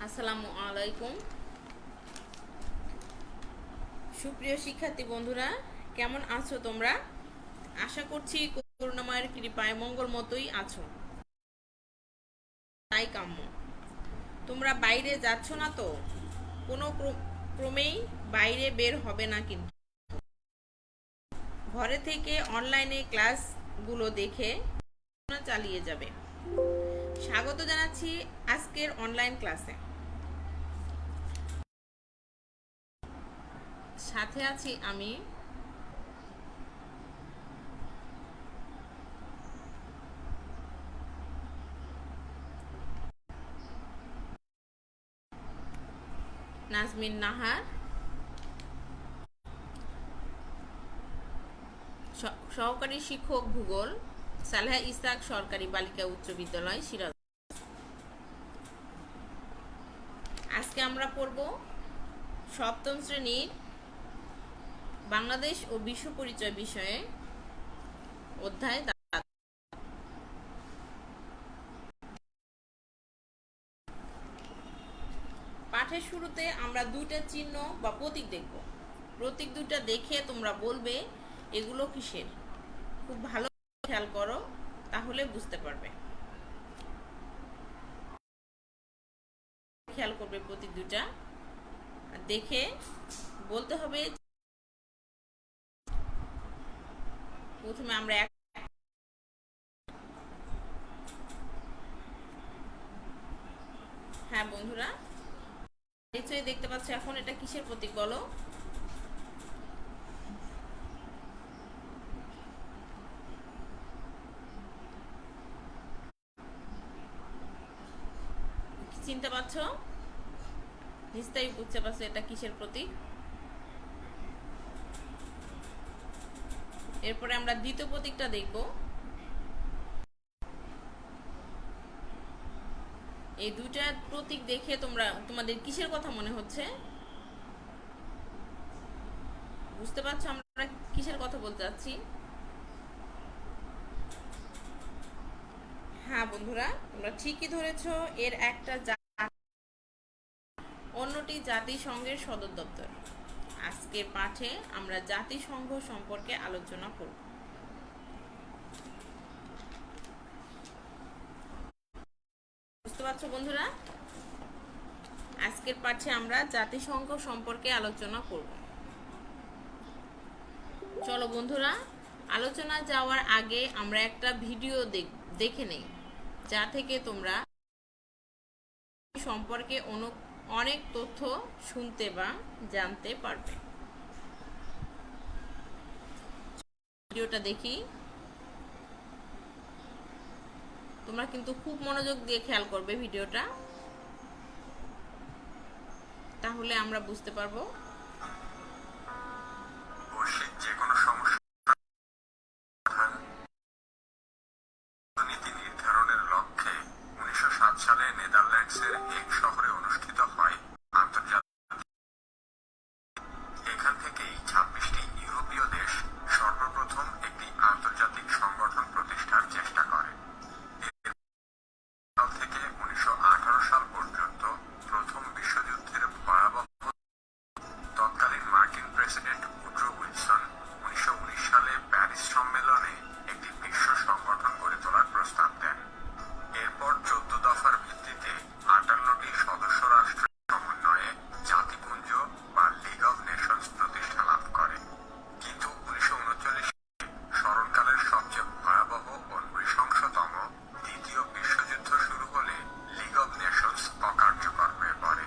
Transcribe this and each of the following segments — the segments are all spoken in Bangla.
আসসালামু আলাইকুম। সুপ্রিয় শিক্ষার্থী বন্ধুরা, কেমন আছো তোমরা? আশা করছি করুণাময়ের কৃপায় মঙ্গল মতোই আছো, তাই কাম্য। তোমরা বাইরে যাচ্ছ না তো? কোনো ক্রমেই বাইরে বের হবে না, কিন্তু ঘরে থেকে অনলাইনে ক্লাসগুলো দেখে চালিয়ে যাবে। স্বাগত জানাচ্ছি আজকের অনলাইন ক্লাসে। সাথে আছি আমি, নাজমিন নাহার, সহকারী শিক্ষক ভূগোল, সালেহা ইসহাক সরকারি বালিকা উচ্চ বিদ্যালয়, সিরাজ। আজকে আমরা পড়ব সপ্তম শ্রেণীর বাংলাদেশ ও বিশ্ব পরিচয় বিষয়ে অধ্যায়। পাঠের শুরুতে আমরা দুইটা চিহ্ন বা প্রতীক দেখব। প্রতীক দুইটা দেখে তোমরা বলবে এগুলো কিসের। খুব ভালো খেয়াল করো, তাহলে বুঝতে পারবে। খেয়াল করবে প্রতীক দুইটা দেখে বলতে হবে। প্রথমে আমরা হ্যাঁ বন্ধুরা, নিশ্চয়ই দেখতে পাচ্ছ। এখন এটা কিসের প্রতীক বলো? চিনতে পারছো? নিশ্চয়ই বুঝতে পারছো এটা কিসের প্রতীক। এরপরে আমরা দ্বিতীয় প্রতীকটা দেখব। এই দুইটা প্রতীক দেখে তোমাদের কিসের কথা মনে হচ্ছে? বুঝতে পারছো আমরা কিসের কথা বলতে চাচ্ছি? হ্যাঁ বন্ধুরা, তোমরা ঠিকই ধরেছো। এর একটা অন্যটি জাতিসংঘের সদর দপ্তর। আজকের পাঠে আমরা জাতিসংঘ সম্পর্কে আলোচনা করব। বুঝতে পারছো বন্ধুরা? আজকের পাঠে আমরা জাতিসংঘ সম্পর্কে আলোচনা করব। চলো বন্ধুরা, আলোচনা যাওয়ার আগে আমরা একটা ভিডিও দেখে নেই, যা থেকে তোমরা সম্পর্কে অনেক তথ্য শুনতে বা জানতে পারবে। ভিডিওটা দেখি। তোমরা কিন্তু খুব মনোযোগ দিয়ে খেয়াল করবে ভিডিওটা, তাহলে আমরা বুঝতে পারবো। নীতি নির্ধারণের লক্ষ্যে 1907 সালে নেদারল্যান্ডসের হেগ শহরে অনুষ্ঠিত হয় আন্তর্জাতিক। এখান থেকেই 26টি ইউরোপীয় দেশ সর্বপ্রথম একটি আন্তর্জাতিক সংগঠন প্রতিষ্ঠার চেষ্টা করে। সাল থেকে 1918 সাল পর্যন্ত প্রথম বিশ্বযুদ্ধের ভয়াবহ তৎকালীন মার্কিন প্রেসিডেন্ট উড্রো উইলসন 1919 সালে প্যারিস সম্মেলনে একটি বিশ্ব সংগঠন গড়ে তোলার প্রস্তাব দেন। এরপর 14 দফার ভিত্তিতে 58টি সদস্য রাষ্ট্রের সমন্বয়ে জাতিপুঞ্জ বা লিগ অব নেশনস প্রতিষ্ঠা লাভ করে। কিন্তু 1939 সালে স্মরণকালের সবচেয়ে ভয়াবহ ও নৃশংসতম দ্বিতীয় বিশ্বযুদ্ধ শুরু হলে লিগ অব নেশনস অকার্যকর হয়ে পড়ে।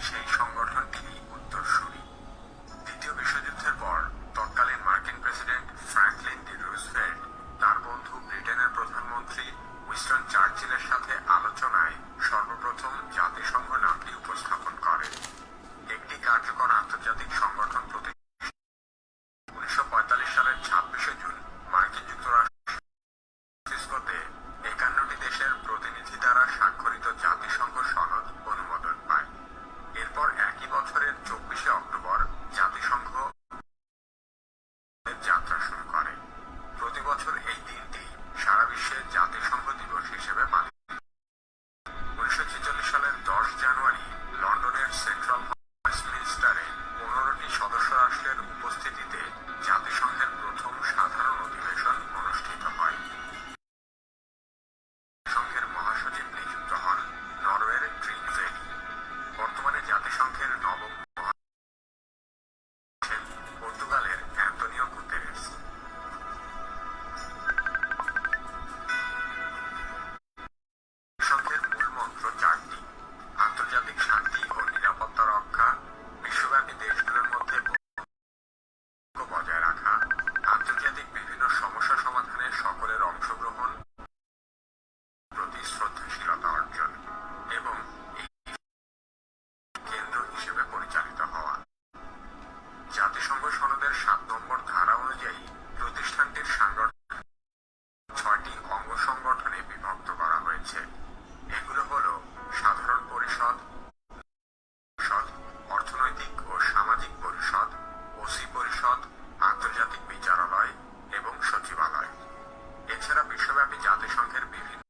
সেই সংগঠনটি উত্তরসূরি। দ্বিতীয় বিশ্বযুদ্ধের পর তৎকালীন মার্কিন প্রেসিডেন্ট ফ্র্যাঙ্কলিন ডি রুজভেল্ট তার বন্ধু ব্রিটেনের প্রধানমন্ত্রী উইনস্টন চার্চিলের সাথে আলোচনায় সর্বপ্রথম জাতিসংঘ নামটি উপস্থাপন করেন। একটি কার্যকর আন্তর্জাতিক সংগঠন প্রতিষ্ঠা 1945 সালের 26শে জুন মার্কিন যুক্তরাষ্ট্র ফ্রান্সিসকোতে 51টি দেশের প্রতিনিধি দ্বারা স্বাক্ষরিত জাতিসংঘ সনদ অনুমোদন পায়। এরপর একই বছরের 24শে অক্টোবর জাতিসংঘ যাত্রা শুরু করে। প্রতি বছর এই দিনটি সারা বিশ্বে জাতিসংঘ দিবস হিসেবে পালিত। জাতিসংঘের নবম পর্তুগালের অ্যান্তোনিও গুতেরেস। জাতিসংঘের মূল মন্ত্র চারটি: আন্তর্জাতিক শান্তি ও নিরাপত্তা রক্ষা, বিশ্বব্যাপী দেশগুলোর মধ্যে বজায় রাখা, আন্তর্জাতিক বিভিন্ন সমস্যা সমাধানে সকলের অংশগ্রহণ, প্রতি শ্রদ্ধাশীলতা অর্জন এবং এই কেন্দ্র হিসেবে পরিচালিত হওয়া। জাতিসংঘ সনদের ৭ নম্বর ধারা অনুযায়ী প্রতিষ্ঠানটির সাংগঠনিক ৬টি অঙ্গ সংগঠনে বিভক্ত করা হয়েছে। এগুলো হল সাধারণ পরিষদ, অর্থনৈতিক ও সামাজিক পরিষদ, ওসি পরিষদ, আন্তর্জাতিক বিচারালয় এবং সচিবালয়। এছাড়া বিশ্বব্যাপী জাতিসংঘের বিভিন্ন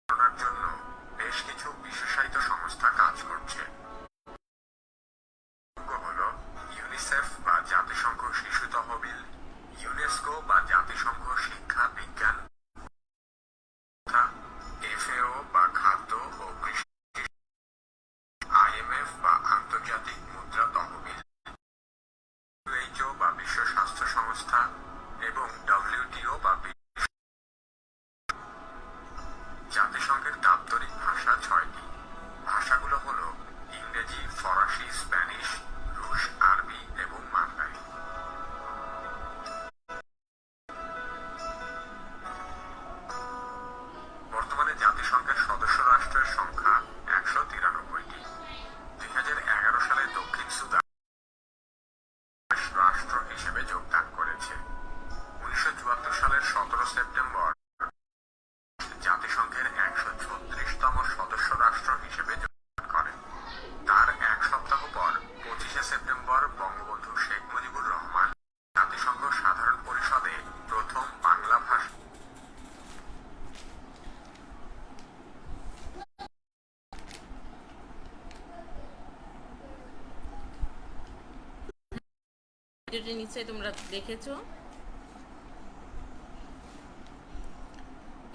ঘটনার জন্য বেশ কিছু বিশেষায়িত সংস্থা কাজ করছে। হল ইউনিসেফ বা জাতিসংঘ শিশু তহবিল, ইউনেস্কো বা জাতিসংঘ শিক্ষা বিজ্ঞান, এফএও বা খাদ্য ও কৃষি, আইএমএফ বা আন্তর্জাতিক মুদ্রা তহবিল, WHO বা বিশ্ব স্বাস্থ্য সংস্থা এবং WTO বা জাতিসংঘের দাপ্তরিক ভাষা ৬টি। ভাষাগুলো হল ইংরেজি, ফরাসি, স্প্যানিশ, রুশ, আরবি এবং মান্দারিন। বর্তমানে জাতিসংঘের সদস্য রাষ্ট্রের সংখ্যা ১৯৩টি। ২০১১ সালে দক্ষিণ সুদান রাষ্ট্র হিসেবে যোগদান করেছে। ১৯৭৪ সালের ১৭ সেপ্টেম্বর জাতিসংঘের ১৩৬তম সদস্য রাষ্ট্র হিসেবে যোগদান করেন। তার এক সপ্তাহ পর ২৫শে সেপ্টেম্বর বঙ্গবন্ধু শেখ মুজিবুর রহমান জাতিসংঘ সাধারণ পরিষদে প্রথম বাংলা ভাষা ভিডিওটি নিশ্চয়ই তোমরা দেখেছো।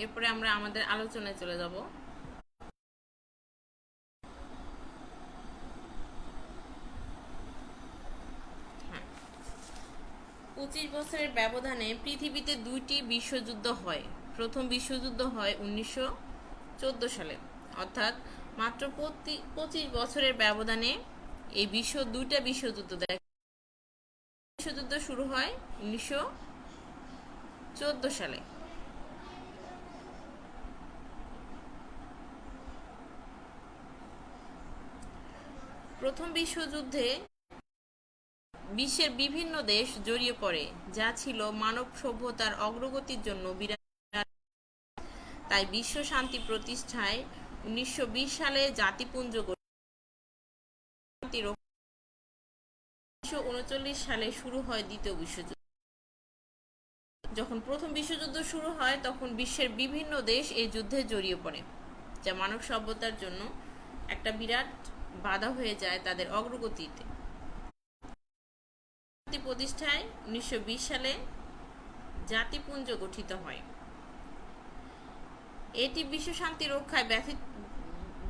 এরপরে আমরা আমাদের আলোচনায় চলে যাব। ২৫ বছরের ব্যবধানে পৃথিবীতে ২টি বিশ্বযুদ্ধ হয়। প্রথম বিশ্বযুদ্ধ হয় ১৯১৪ সালে, অর্থাৎ মাত্র ২৫ বছরের ব্যবধানে এই দুইটা বিশ্বযুদ্ধ দেখে। বিশ্বযুদ্ধ শুরু হয় ১৯১৪ সালে। প্রথম বিশ্বযুদ্ধে বিশ্বের বিভিন্ন দেশ জড়িয়ে পড়ে, যা ছিল মানব সভ্যতার অগ্রগতির জন্য বিরাট। তাই বিশ্ব শান্তি প্রতিষ্ঠায় ১৯২০ সালে জাতিপুঞ্জ গঠিত। ১৯৩৯ সালে শুরু হয় দ্বিতীয় বিশ্বযুদ্ধ। যখন প্রথম বিশ্বযুদ্ধ শুরু হয় তখন বিশ্বের বিভিন্ন দেশ এই যুদ্ধে জড়িয়ে পড়ে, যা মানব সভ্যতার জন্য একটা বিরাট বাধা হয়ে যায় তাদের অগ্রগতিতে। শান্তি প্রতিষ্ঠায় ১৯২০ সালে জাতিপুঞ্জ গঠিত হয়। এটি বিশ্ব শান্তি রক্ষায়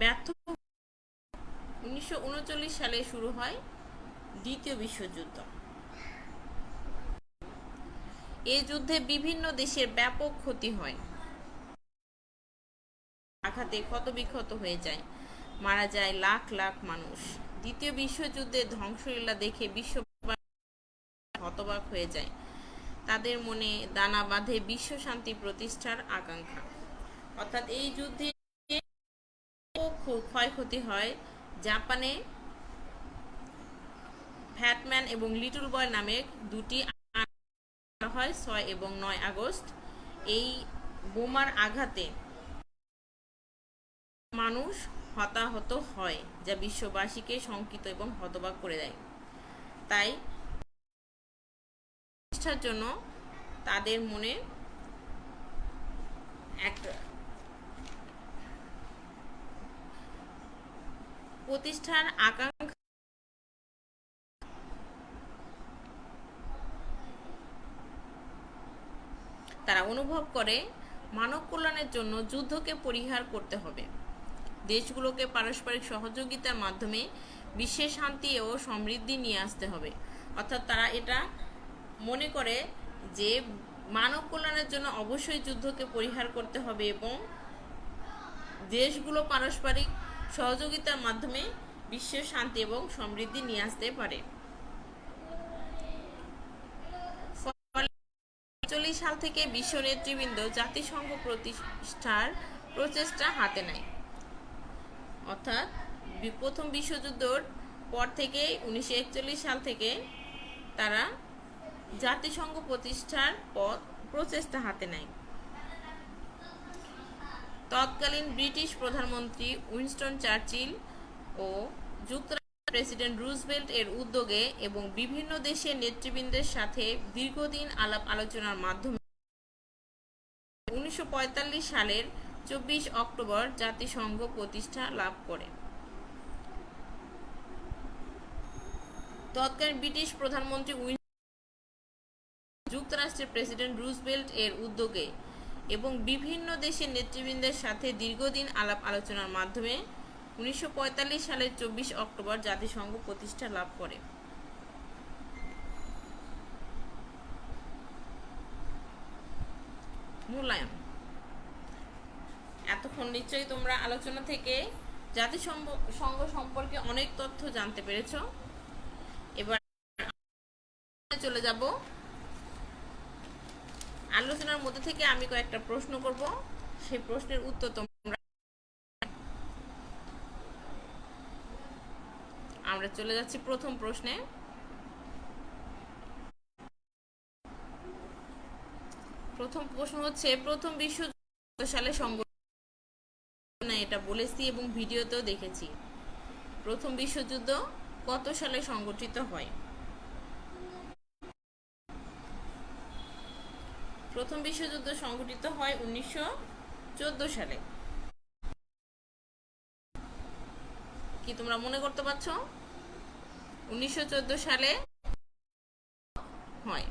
ব্যর্থ। ১৯৩৯ সালে শুরু হয় দ্বিতীয় বিশ্বযুদ্ধ। এই যুদ্ধে বিভিন্ন দেশের ব্যাপক ক্ষতি হয়, আঘাতে ক্ষতবিক্ষত হয়ে যায়, মারা যায় লাখ লাখ মানুষ। দ্বিতীয় বিশ্বযুদ্ধের ধ্বংসলীলা দেখে বিশ্ব হতবাক হয়ে যায়। তাদের মনে দানা বাঁধে বিশ্ব শান্তি প্রতিষ্ঠার আকাঙ্ক্ষা। অর্থাৎ এই যুদ্ধে ক্ষয়ক্ষতি হয়। জাপানে ফ্যাটম্যান এবং লিটল বয় নামে দুটি হয় ৬ এবং ৯ আগস্ট। এই বোমার আঘাতে মানুষ হতাহত হয়, যা বিশ্ববাসীকে শঙ্কিত এবং হতবাক করে দেয়। তাই প্রতিষ্ঠার জন্য তাদের মনে একটা প্রতিষ্ঠার আকাঙ্ক্ষা তারা অনুভব করে মানব কল্যাণের জন্য যুদ্ধকে পরিহার করতে হবে। দেশগুলোকে পারস্পরিক সহযোগিতার মাধ্যমে বিশ্বের শান্তি ও সমৃদ্ধি নিয়ে আসতে হবে। অর্থাৎ তারা এটা মনে করে যে মানব কল্যাণের জন্য অবশ্যই যুদ্ধকে পরিহার করতে হবে এবং দেশগুলো পারস্পরিক সহযোগিতার মাধ্যমে বিশ্বের শান্তি এবং সমৃদ্ধি নিয়ে আসতে পারে। 1940 সাল থেকে বিশ্ব নেতৃবৃন্দ জাতিসংঘ প্রতিষ্ঠার প্রচেষ্টা হাতে নেয়। অর্থাৎ প্রথম বিশ্বযুদ্ধের পর থেকে 1941 সাল থেকে তারা জাতিসংঘ প্রতিষ্ঠার প্রচেষ্টা হাতে নেয়। তৎকালীন ব্রিটিশ প্রধানমন্ত্রী উইনস্টন চার্চিল ও যুক্তরাষ্ট্রের প্রেসিডেন্ট রুজভেল্ট এর উদ্যোগে এবং বিভিন্ন দেশের নেতৃবৃন্দের সাথে দীর্ঘদিন আলাপ আলোচনার মাধ্যমে 1945 সালের 24 অক্টোবর জাতিসংঘ প্রতিষ্ঠা লাভ করে। তৎকালীন ব্রিটিশ প্রধানমন্ত্রী যুক্তরাষ্ট্রের প্রেসিডেন্ট রুজভেল্ট এর উদ্যোগে এবং বিভিন্ন দেশের নেতৃবৃন্দের সাথে দীর্ঘদিন আলাপ আলোচনার মাধ্যমে 1945 সালের 24 অক্টোবর জাতিসংঘ প্রতিষ্ঠা লাভ করে। মূল্যায়ন। এতক্ষণ নিশ্চয়ই তোমরা আলোচনা থেকে জাতিসংঘ সম্পর্কে অনেক তথ্য জানতে পেরেছ। এবার চলে যাব আলোচনার মধ্যে থেকে আমি কয়েকটা প্রশ্ন করব, সেই প্রশ্নের উত্তর তোমরা। আমরা চলে যাচ্ছি প্রথম প্রশ্নে। প্রথম প্রশ্ন হচ্ছে প্রথম বিশ্বযুদ্ধ সালে সংঘটিত, এটা বলেছি এবং ভিডিওতেও দেখেছি। প্রথম বিশ্বযুদ্ধ কত সালে সংঘটিত হয়? প্রথম বিশ্বযুদ্ধ সংঘটিত হয় 1914 সালে। কি তোমরা মনে করতে পারছো? 1914 সালে হয়।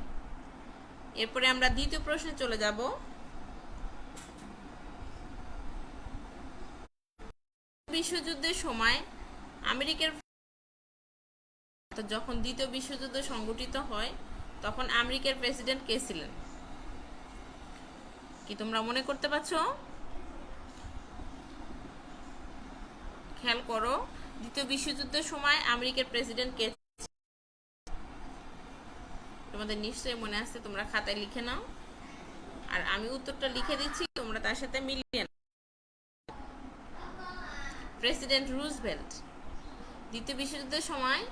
এরপরে আমরা দ্বিতীয় প্রশ্নে চলে যাব। বিশ্বযুদ্ধের সময় আমেরিকার, যখন দ্বিতীয় বিশ্বযুদ্ধ সংঘটিত হয় তখন আমেরিকার প্রেসিডেন্ট কে ছিলেন? কি তোমরা মনে করতে পারছো? খেয়াল করো, দ্বিতীয় বিশ্বযুদ্ধের সময় আমেরিকার প্রেসিডেন্ট কে? তোমাদের নিশ্চয়ই মনে আছে, তোমরা খাতায় লিখে নাও, আর আমি উত্তরটা লিখে দিচ্ছি, তোমরা তার সাথে মিলিয়ে নাও। President Roosevelt. দ্বিতীয় বিশ্বযুদ্ধের সময়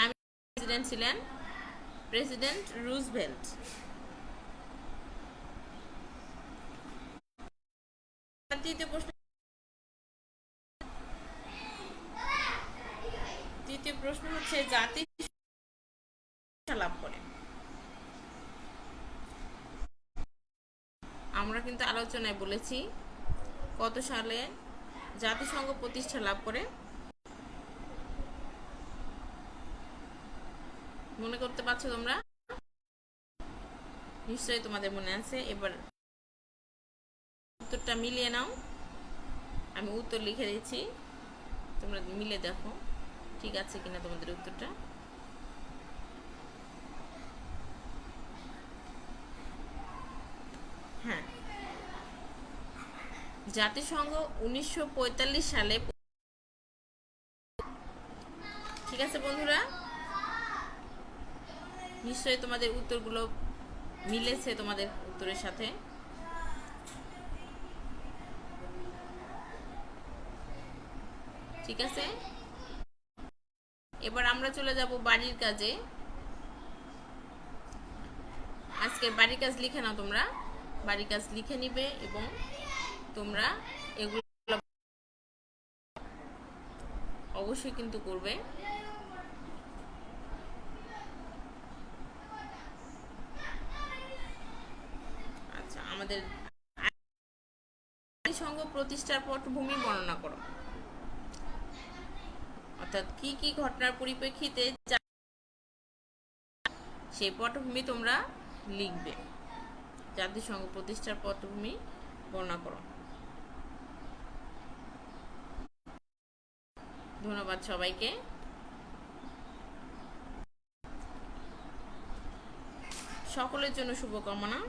আমেরিকার প্রেসিডেন্ট ছিলেন প্রেসিডেন্ট রুজভেল্ট। তৃতীয় প্রশ্ন হচ্ছে জাতি লাভ করে। আমরা কিন্তু আলোচনায় বলেছি কত সালে জাতিসংঘ প্রতিষ্ঠা লাভ করে। মনে করতে পারছো তোমরা? নিশ্চয়ই তোমাদের মনে আছে। এবার উত্তরটা মিলিয়ে নাও, আমি উত্তর লিখে দিচ্ছি, তোমরা মিলে দেখো ঠিক আছে কিনা তোমাদের উত্তরটা। হ্যাঁ, জাতিসংঘ 1945 সালে। ঠিক আছে বন্ধুরা, নিশ্চয়ই তোমাদের উত্তরগুলো মিলেছে তোমাদের উত্তরের সাথে। ঠিক আছে, এবার আমরা চলে যাব বাড়ির কাজে। আজকের বাড়ির কাজ লিখে নাও, তোমরা বাড়ির কাজ লিখে নিবে এবং তোমরা এগুলো অবশ্যই কিন্তু করবে। আচ্ছা, আমাদের জাতিসংঘ প্রতিষ্ঠার পটভূমি বর্ণনা করো। অর্থাৎ কি কি ঘটনার পরিপ্রেক্ষিতে সেই পটভূমি তোমরা লিখবে। জাতিসংঘ প্রতিষ্ঠার পটভূমি বর্ণনা করো। ধন্যবাদ সবাইকে। সকলের জন্য শুভকামনা।